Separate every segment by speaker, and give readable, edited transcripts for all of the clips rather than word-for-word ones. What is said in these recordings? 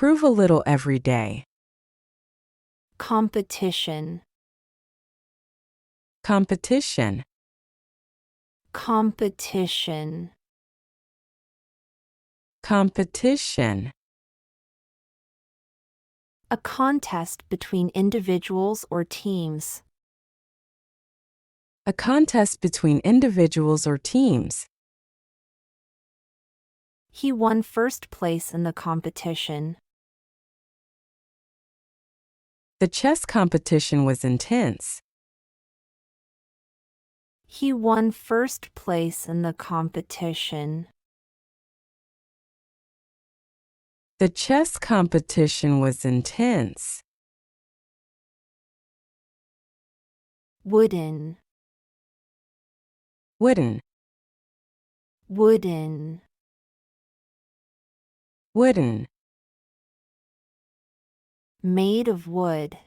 Speaker 1: Improve a little every day.
Speaker 2: Competition.
Speaker 1: Competition.
Speaker 2: Competition.
Speaker 1: Competition.
Speaker 2: A contest between individuals or teams.
Speaker 1: A contest between individuals or teams.
Speaker 2: He won first place in the competition.
Speaker 1: The chess competition was intense.
Speaker 2: He won first place in the competition.
Speaker 1: The chess competition was intense.
Speaker 2: Wooden.
Speaker 1: Wooden.
Speaker 2: Wooden.
Speaker 1: Wooden.
Speaker 2: Made of wood.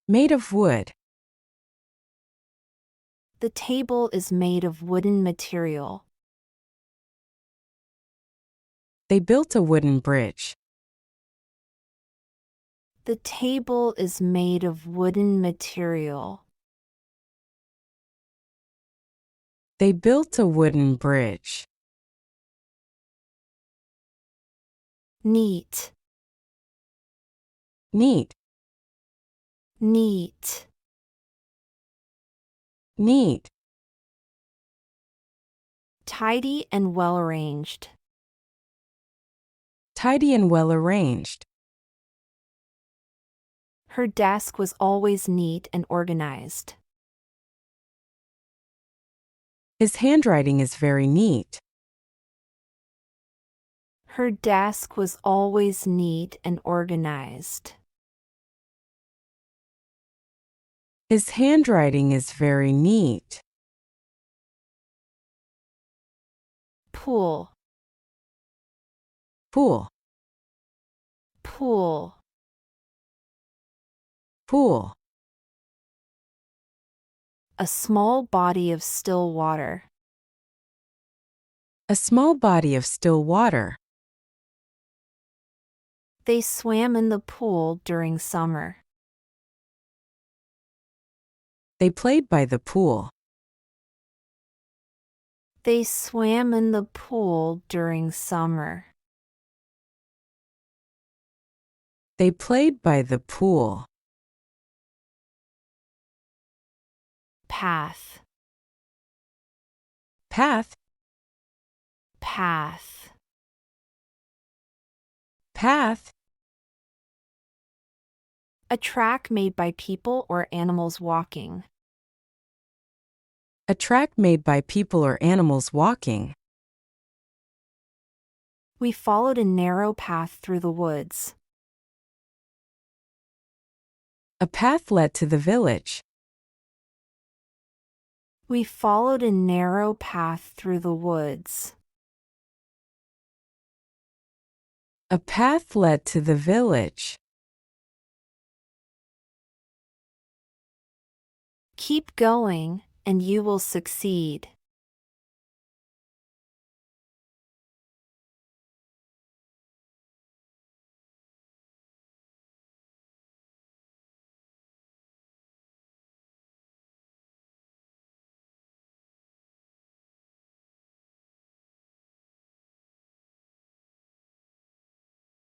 Speaker 1: Made of wood.
Speaker 2: The table is made of wooden material.
Speaker 1: They built a wooden bridge.
Speaker 2: The table is made of wooden material.
Speaker 1: They built a wooden bridge.
Speaker 2: Neat.
Speaker 1: Neat.
Speaker 2: Neat.
Speaker 1: Neat.
Speaker 2: Tidy and well arranged.
Speaker 1: Tidy and well arranged.
Speaker 2: Her desk was always neat and organized.
Speaker 1: His handwriting is very neat.
Speaker 2: Her desk was always neat and organized.
Speaker 1: His handwriting is very neat.
Speaker 2: Pool.
Speaker 1: Pool.
Speaker 2: Pool.
Speaker 1: Pool.
Speaker 2: A small body of still water.
Speaker 1: A small body of still water.
Speaker 2: They swam in the pool during summer.
Speaker 1: They played by the pool.
Speaker 2: They swam in the pool during summer.
Speaker 1: They played by the pool.
Speaker 2: Path.
Speaker 1: Path.
Speaker 2: Path.
Speaker 1: Path.
Speaker 2: A track made by people or animals walking.
Speaker 1: A track made by people or animals walking.
Speaker 2: We followed a narrow path through the woods.
Speaker 1: A path led to the village.
Speaker 2: We followed a narrow path through the woods.
Speaker 1: A path led to the village.
Speaker 2: Keep going, and you will succeed.